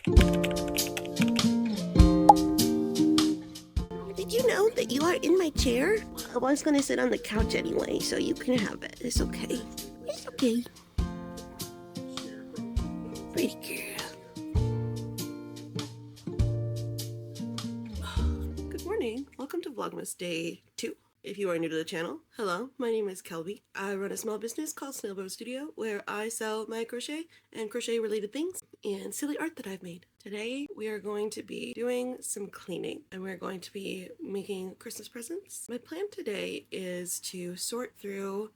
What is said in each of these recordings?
Did you know that you are in my chair? I was gonna sit on the couch anyway, so you can have it. It's okay. It's okay. Pretty girl. Good morning. Welcome to Vlogmas Day 2. If you are new to the channel, hello, my name is Kelby. I run a small business called Snailbow Studio where I sell my crochet and crochet related things and silly art that I've made. Today we are going to be doing some cleaning and we're going to be making Christmas presents. My plan today is to sort through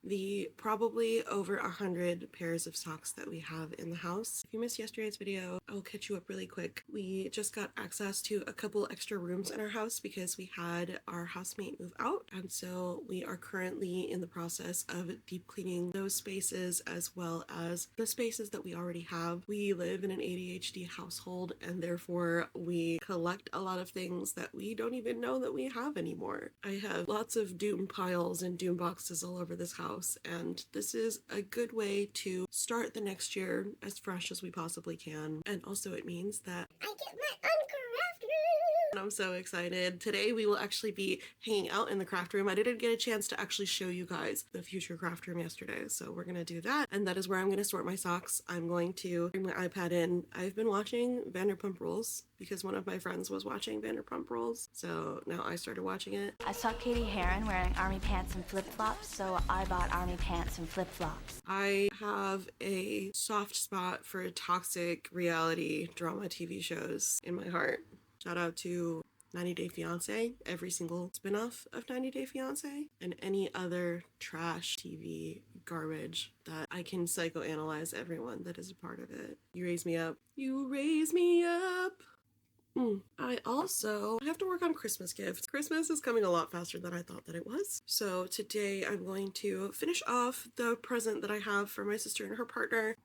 the probably over 100 pairs of socks that we have in the house. If you missed yesterday's video, I'll catch you up really quick. We just got access to a couple extra rooms in our house because we had our housemate move out, and so we are currently in the process of deep cleaning those spaces as well as the spaces that we already have. We live in an ADHD household and therefore we collect a lot of things that we don't even know that we have anymore. I have lots of doom piles and doom boxes all over this house, and this is a good way to start the next year as fresh as we possibly can. And also it means that I get my own craft room, and I'm so excited. Today we will actually be hanging out in the craft room. I didn't get a chance to actually show you guys the future craft room yesterday, so we're gonna do that, and that is where I'm gonna sort my socks. I'm going to bring my iPad in. I've been watching Vanderpump Rules because one of my friends was watching Vanderpump Rules, so now I started watching it. I saw Katie Heron wearing army pants and flip-flops, so I bought army pants and flip-flops. I have a soft spot for toxic reality drama TV shows in my heart. Shout out to 90 Day Fiancé, every single spin-off of 90 Day Fiancé, and any other trash TV garbage that I can psychoanalyze everyone that is a part of it. You raise me up. You raise me up. I have to work on Christmas gifts. Christmas is coming a lot faster than I thought that it was. So today I'm going to finish off the present that I have for my sister and her partner.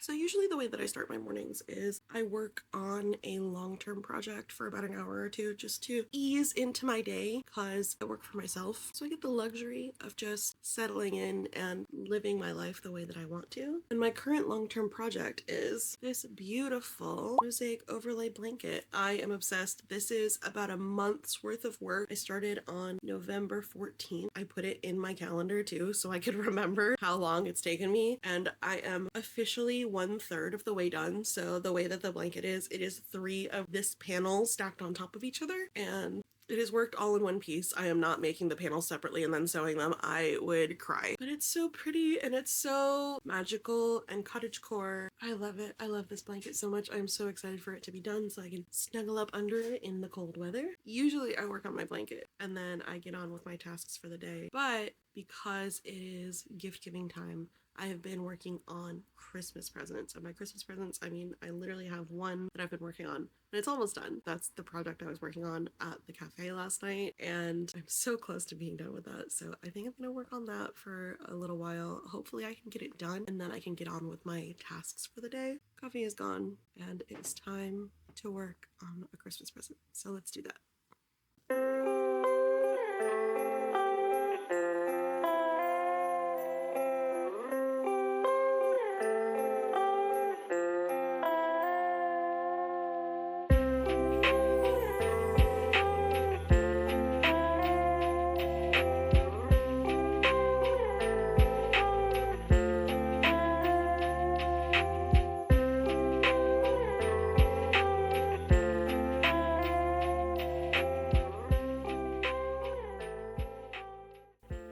So usually the way that I start my mornings is I work on a long-term project for about an hour or two just to ease into my day because I work for myself. So I get the luxury of just settling in and living my life the way that I want to. And my current long-term project is this beautiful mosaic overlay blanket. I am obsessed. This is about a month's worth of work. I started on November 14th. I put it in my calendar too so I could remember how long it's taken me, and I am officially 1/3 of the way done. So the way that the blanket is, it is 3 of this panel stacked on top of each other, and it is worked all in one piece. I am not making the panels separately and then sewing them. I would cry. But it's so pretty and it's so magical and cottagecore. I love it. I love this blanket so much. I'm so excited for it to be done so I can snuggle up under it in the cold weather. Usually I work on my blanket and then I get on with my tasks for the day. But because it is gift giving time, I have been working on Christmas presents. And by Christmas presents, I mean I literally have one that I've been working on, and it's almost done. That's the project I was working on at the cafe last night, and I'm so close to being done with that. So I think I'm gonna work on that for a little while. Hopefully I can get it done, and then I can get on with my tasks for the day. Coffee is gone, and it's time to work on a Christmas present. So let's do that.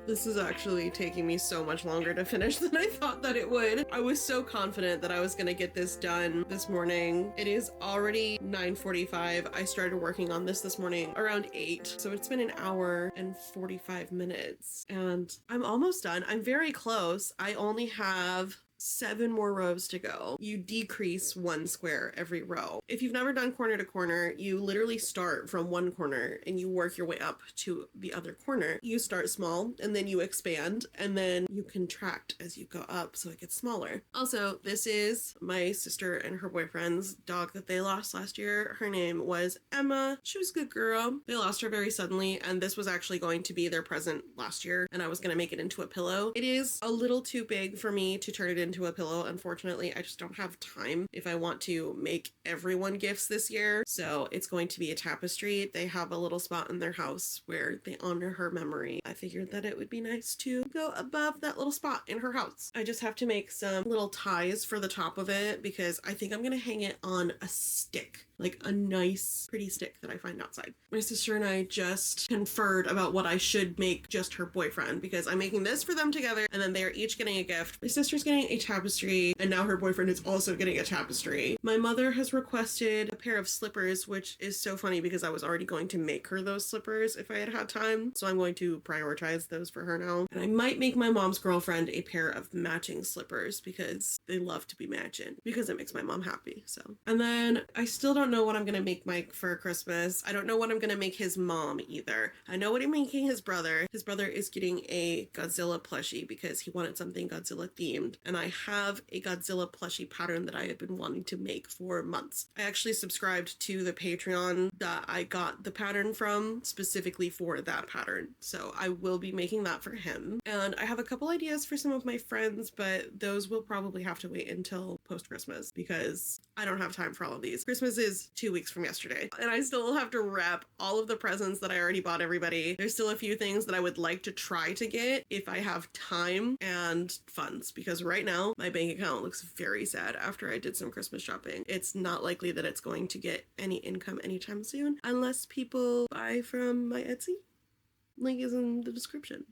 This is actually taking me so much longer to finish than I thought that it would. I was so confident that I was gonna get this done this morning. It is already 9:45. I started working on this morning around 8. So it's been an hour and 45 minutes and I'm almost done. I'm very close. I only have 7 more rows to go. You decrease 1 square every row. If you've never done corner to corner, you literally start from one corner and you work your way up to the other corner. You start small and then you expand and then you contract as you go up so it gets smaller. Also, this is my sister and her boyfriend's dog that they lost last year. Her name was Emma. She was a good girl. They lost her very suddenly, and this was actually going to be their present last year, and I was going to make it into a pillow. It is a little too big for me to turn it into into a pillow. Unfortunately, I just don't have time if I want to make everyone gifts this year. So it's going to be a tapestry. They have a little spot in their house where they honor her memory. I figured that it would be nice to go above that little spot in her house. I just have to make some little ties for the top of it because I think I'm going to hang it on a stick, like a nice pretty stick that I find outside. My sister and I just conferred about what I should make just her boyfriend, because I'm making this for them together and then they're each getting a gift. My sister's getting a tapestry and now her boyfriend is also getting a tapestry. My mother has requested a pair of slippers, which is so funny because I was already going to make her those slippers if I had had time. So I'm going to prioritize those for her now. And I might make my mom's girlfriend a pair of matching slippers because they love to be matching, because it makes my mom happy. So, and then I still don't know what I'm gonna make Mike for Christmas. I don't know what I'm gonna make his mom either. I know what I'm making his brother. His brother is getting a Godzilla plushie because he wanted something Godzilla themed. And I have a Godzilla plushie pattern that I have been wanting to make for months. I actually subscribed to the Patreon that I got the pattern from specifically for that pattern. So I will be making that for him. And I have a couple ideas for some of my friends, but those will probably have to wait until post-Christmas because I don't have time for all of these. Christmas is 2 weeks from yesterday, and I still have to wrap all of the presents that I already bought everybody. There's still a few things that I would like to try to get if I have time and funds, because right now my bank account looks very sad after I did some Christmas shopping. It's not likely that it's going to get any income anytime soon unless people buy from my Etsy. Link is in the description.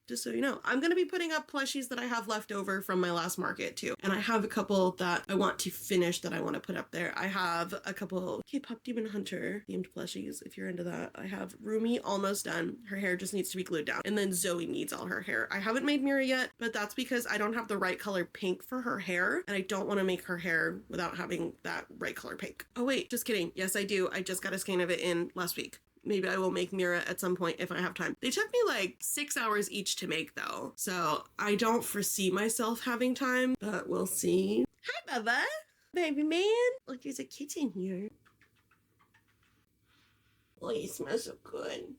Just so you know, I'm going to be putting up plushies that I have left over from my last market too. And I have a couple that I want to finish that I want to put up there. I have a couple K-pop Demon Hunter themed plushies, if you're into that. I have Rumi almost done. Her hair just needs to be glued down. And then Zoe needs all her hair. I haven't made Mira yet, but that's because I don't have the right color pink for her hair. And I don't want to make her hair without having that right color pink. Oh wait, just kidding. Yes, I do. I just got a skein of it in last week. Maybe I will make Mira at some point if I have time. They took me like 6 hours each to make though. So I don't foresee myself having time, but we'll see. Hi, Bubba. Baby man. Look, there's a kitten here. Oh, you smell so good.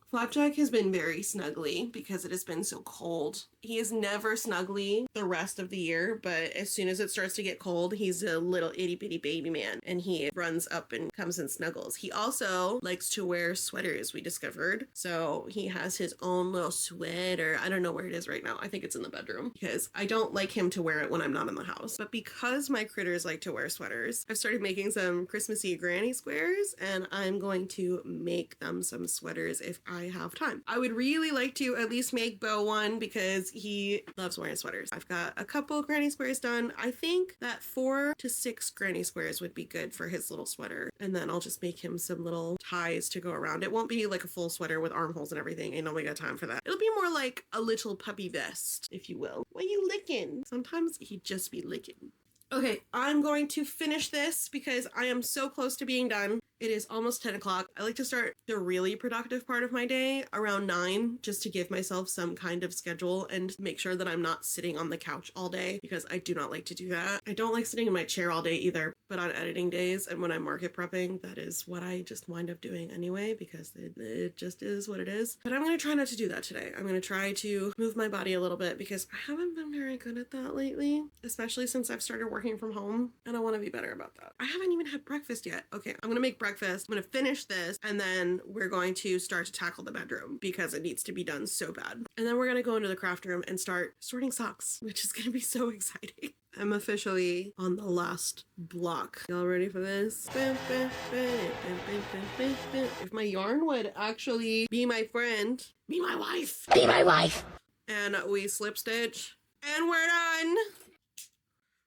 Flapjack has been very snuggly because it has been so cold. He is never snuggly the rest of the year, but as soon as it starts to get cold, he's a little itty bitty baby man and he runs up and comes and snuggles. He also likes to wear sweaters, we discovered. So he has his own little sweater. I don't know where it is right now. I think it's in the bedroom because I don't like him to wear it when I'm not in the house. But because my critters like to wear sweaters, I've started making some Christmassy granny squares and I'm going to make them some sweaters if I have time. I would really like to at least make Bo one because he loves wearing sweaters. I've got a couple granny squares done. I think that 4 to 6 granny squares would be good for his little sweater. And then I'll just make him some little ties to go around. It won't be like a full sweater with armholes and everything. Ain't nobody got time for that. It'll be more like a little puppy vest, if you will. What you licking? Sometimes he'd just be licking. Okay, I'm going to finish this because I am so close to being done. It is almost 10 o'clock. I like to start the really productive part of my day around 9 just to give myself some kind of schedule and make sure that I'm not sitting on the couch all day because I do not like to do that. I don't like sitting in my chair all day either, but on editing days and when I'm market prepping, that is what I just wind up doing anyway because it just is what it is. But I'm going to try not to do that today. I'm going to try to move my body a little bit because I haven't been very good at that lately, especially since I've started working from home and I want to be better about that. I haven't even had breakfast yet. Okay, I'm going to make breakfast. I'm going to finish this and then we're going to start to tackle the bedroom because it needs to be done so bad. And then we're going to go into the craft room and start sorting socks, which is going to be so exciting. I'm officially on the last block. Y'all ready for this? If my yarn would actually be my friend, be my wife. Be my wife. And we slip stitch and we're done.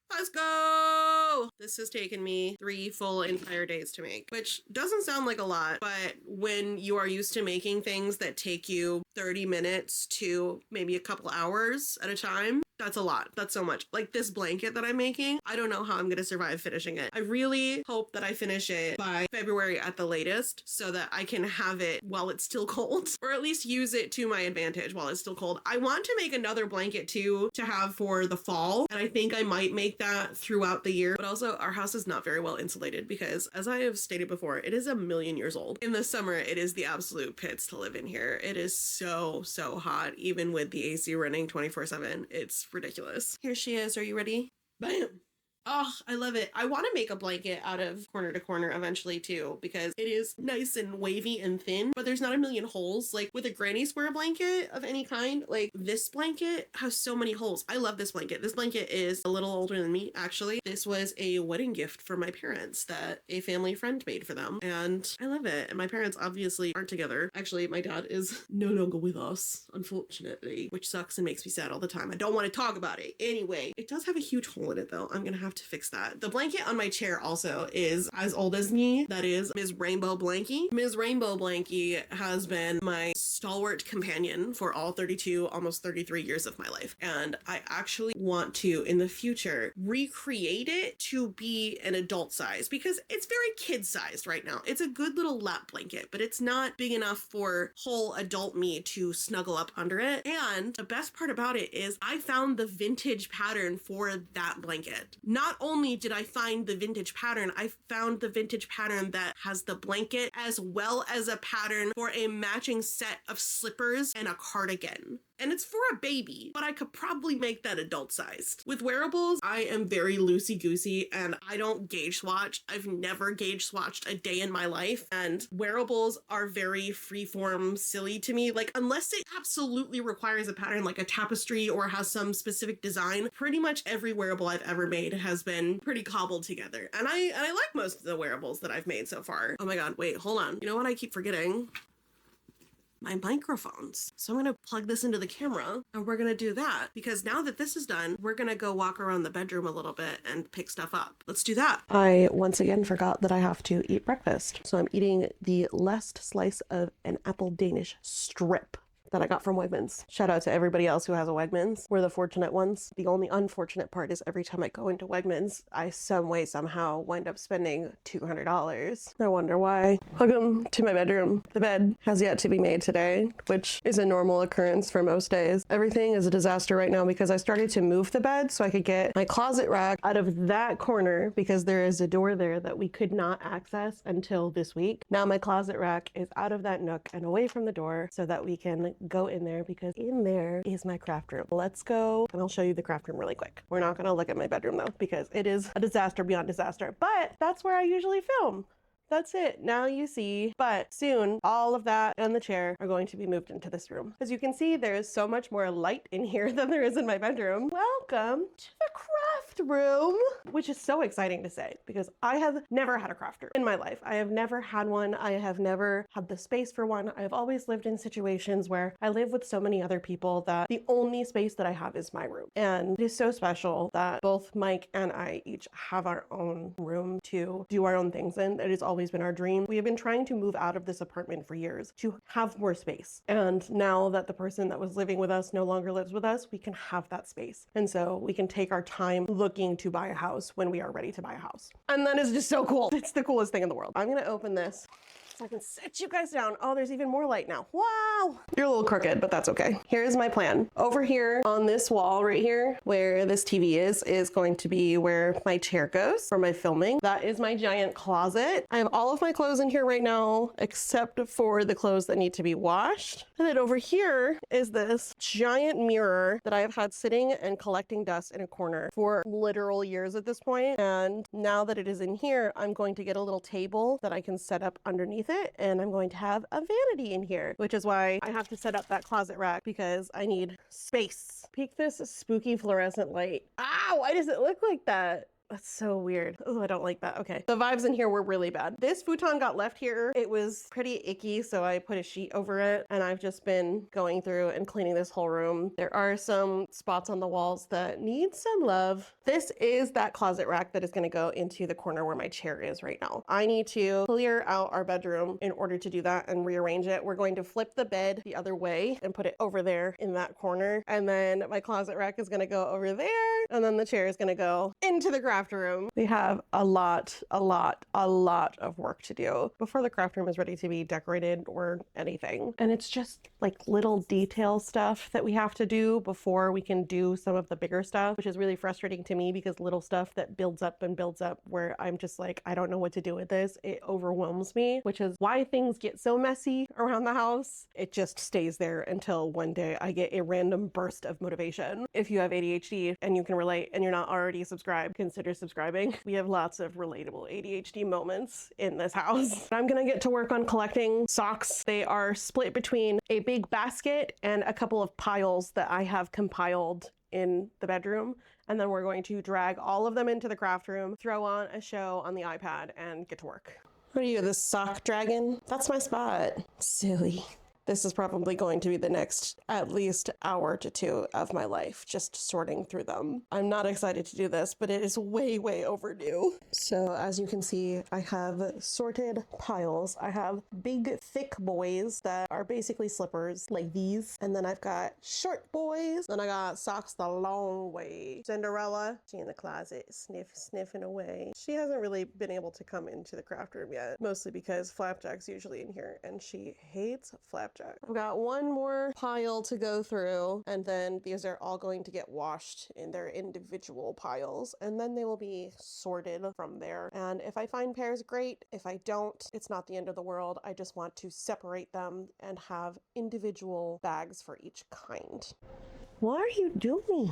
Let's go! This has taken me 3 full entire days to make, which doesn't sound like a lot, but when you are used to making things that take you 30 minutes to maybe a couple hours at a time, that's a lot. That's so much. Like this blanket that I'm making, I don't know how I'm going to survive finishing it. I really hope that I finish it by February at the latest so that I can have it while it's still cold, or at least use it to my advantage while it's still cold. I want to make another blanket too to have for the fall, and I think I might make that throughout the year. But also our house is not very well insulated because, as I have stated before, it is a million years old. In the summer, it is the absolute pits to live in here. It is so hot, even with the AC running 24/7. It's It's ridiculous. Here she is. Are you ready? Bam. Oh, I love it. I want to make a blanket out of corner to corner eventually too, because it is nice and wavy and thin, but there's not a million holes. Like with a granny square blanket of any kind, like this blanket has so many holes. I love this blanket. This blanket is a little older than me, actually. This was a wedding gift for my parents that a family friend made for them, and I love it. And my parents obviously aren't together. Actually, my dad is no longer with us, unfortunately, which sucks and makes me sad all the time. I don't want to talk about it. Anyway, it does have a huge hole in it though. I'm gonna have to fix that. The blanket on my chair also is as old as me. That is Ms. Rainbow Blankie. Ms. Rainbow Blankie has been my stalwart companion for all 32, almost 33 years of my life. And I actually want to, in the future, recreate it to be an adult size because it's very kid sized right now. It's a good little lap blanket, but it's not big enough for whole adult me to snuggle up under it. And the best part about it is I found the vintage pattern for that blanket. Not only did I find the vintage pattern, I found the vintage pattern that has the blanket as well as a pattern for a matching set of slippers and a cardigan. And it's for a baby, but I could probably make that adult sized. With wearables, I am very loosey-goosey and I don't gauge swatch. I've never gauge swatched a day in my life, and wearables are very freeform, silly to me. Like, unless it absolutely requires a pattern like a tapestry or has some specific design, pretty much every wearable I've ever made has been pretty cobbled together. And I like most of the wearables that I've made so far. Oh my god, wait, hold on. You know what I keep forgetting? My microphones. So I'm going to plug this into the camera and we're going to do that because now that this is done, we're going to go walk around the bedroom a little bit and pick stuff up. Let's do that. I once again forgot that I have to eat breakfast. So I'm eating the last slice of an apple Danish strip that I got from Wegmans. Shout out to everybody else who has a Wegmans. We're the fortunate ones. The only unfortunate part is every time I go into Wegmans, I some way somehow wind up spending $200. I wonder why. Welcome to my bedroom. The bed has yet to be made today, which is a normal occurrence for most days. Everything is a disaster right now because I started to move the bed so I could get my closet rack out of that corner because there is a door there that we could not access until this week. Now my closet rack is out of that nook and away from the door so that we can go in there because in there is my craft room. Let's go and I'll show you the craft room really quick. We're not going to look at my bedroom though because it is a disaster beyond disaster, but that's where I usually film. That's it. Now you see. But soon, all of that and the chair are going to be moved into this room. As you can see, there is so much more light in here than there is in my bedroom. Welcome to the craft room, which is so exciting to say because I have never had a craft room in my life. I have never had one. I have never had the space for one. I've always lived in situations where I live with so many other people that the only space that I have is my room. And it is so special that both Mike and I each have our own room to do our own things in. It is always been our dream. We have been trying to move out of this apartment for years to have more space. And now that the person that was living with us no longer lives with us, we can have that space. And so we can take our time looking to buy a house when we are ready to buy a house. And that is just so cool. It's the coolest thing in the world. I'm going to open this so I can set you guys down. Oh, there's even more light now. Wow. You're a little crooked, but that's okay. Here's my plan. Over here on this wall right here, where this TV is going to be where my chair goes for my filming. That is my giant closet. I have all of my clothes in here right now, except for the clothes that need to be washed. And then over here is this giant mirror that I have had sitting and collecting dust in a corner for literal years at this point. And now that it is in here, I'm going to get a little table that I can set up underneath it, and I'm going to have a vanity in here, which is why I have to set up that closet rack because I need space. Peek this spooky fluorescent light. Ow, why does it look like that? That's so weird. Oh, I don't like that. Okay. The vibes in here were really bad. This futon got left here. It was pretty icky, so I put a sheet over it, and I've just been going through and cleaning this whole room. There are some spots on the walls that need some love. This is that closet rack that is going to go into the corner where my chair is right now. I need to clear out our bedroom in order to do that and rearrange it. We're going to flip the bed the other way and put it over there in that corner. And then my closet rack is going to go over there. And then the chair is going to go into the ground craft room. We have a lot of work to do before the craft room is ready to be decorated or anything. And it's just like little detail stuff that we have to do before we can do some of the bigger stuff, which is really frustrating to me because little stuff that builds up and builds up where I'm just like, I don't know what to do with this. It overwhelms me, which is why things get so messy around the house. It just stays there until one day I get a random burst of motivation. If you have ADHD and you can relate and you're not already subscribed, consider subscribing. We have lots of relatable ADHD moments in this house. I'm gonna get to work on collecting socks. They are split between a big basket and a couple of piles that I have compiled in the bedroom. And then we're going to drag all of them into the craft room, throw on a show on the iPad, and get to work. What are you, the sock dragon? That's my spot. Silly. This is probably going to be the next at least hour to 2 of my life, just sorting through them. I'm not excited to do this, but it is way overdue. So as you can see, I have sorted piles. I have big, thick boys that are basically slippers like these. And then I've got short boys. Then I got socks the long way. Cinderella, she in the closet, sniffing away. She hasn't really been able to come into the craft room yet, mostly because Flapjack's usually in here and she hates Flapjack. I've got one more pile to go through, and then these are all going to get washed in their individual piles, and then they will be sorted from there. And if I find pairs, great. If I don't, it's not the end of the world. I just want to separate them and have individual bags for each kind. What are you doing?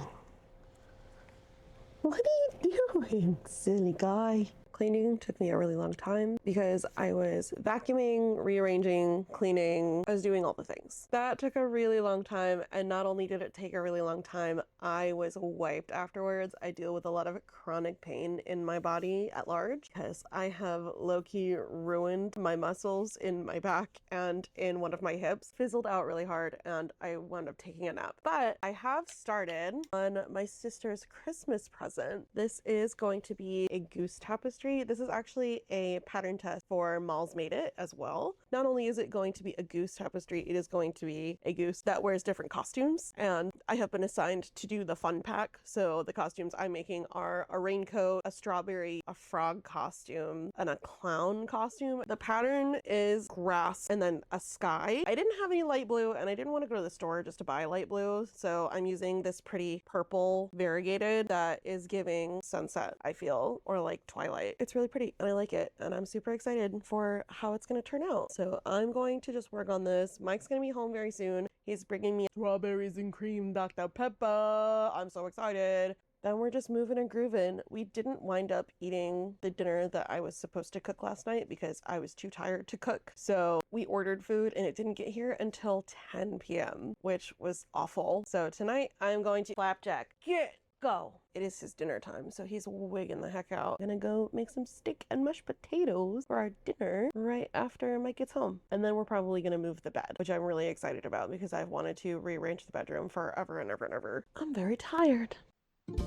What are you doing, silly guy? Cleaning took me a really long time because I was vacuuming, rearranging, cleaning. I was doing all the things. That took a really long time, and not only did it take a really long time, I was wiped afterwards. I deal with a lot of chronic pain in my body at large because I have low-key ruined my muscles in my back and in one of my hips. Fizzled out really hard and I wound up taking a nap. But I have started on my sister's Christmas present. This is going to be a goose tapestry. This is actually a pattern test for Malls Made It as well. Not only is it going to be a goose tapestry, it is going to be a goose that wears different costumes. And I have been assigned to do the fun pack. So the costumes I'm making are a raincoat, a strawberry, a frog costume, and a clown costume. The pattern is grass and then a sky. I didn't have any light blue and I didn't want to go to the store just to buy light blue. So I'm using this pretty purple variegated that is giving sunset, I feel, or like twilight. It's really pretty and I like it, and I'm super excited for how it's going to turn out. So I'm going to just work on this. Mike's going to be home very soon. He's bringing me strawberries and cream Dr. Pepper. I'm so excited. Then we're just moving and grooving. We didn't wind up eating the dinner that I was supposed to cook last night because I was too tired to cook. So we ordered food and it didn't get here until 10 p.m., which was awful. So tonight I'm going to Flapjack. Go. It is his dinner time, so he's wigging the heck out. Gonna go make some steak and mashed potatoes for our dinner right after Mike gets home. And then we're probably gonna move the bed, which I'm really excited about because I've wanted to rearrange the bedroom forever and ever and ever. I'm very tired.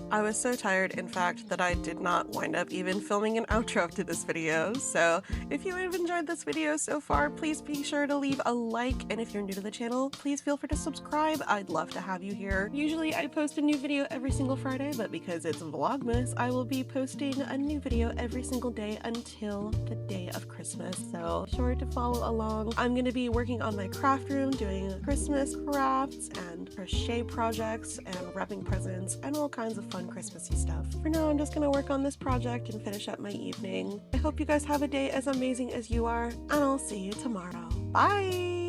I was so tired, in fact, that I did not wind up even filming an outro to this video. So if you have enjoyed this video so far, please be sure to leave a like. And if you're new to the channel, please feel free to subscribe. I'd love to have you here. Usually I post a new video every single Friday, but because it's Vlogmas, I will be posting a new video every single day until the day of Christmas. So be sure to follow along. I'm going to be working on my craft room, doing Christmas crafts and crochet projects and wrapping presents and all kinds of fun Christmassy stuff. For now, I'm just gonna work on this project and finish up my evening. I hope you guys have a day as amazing as you are, and I'll see you tomorrow. Bye!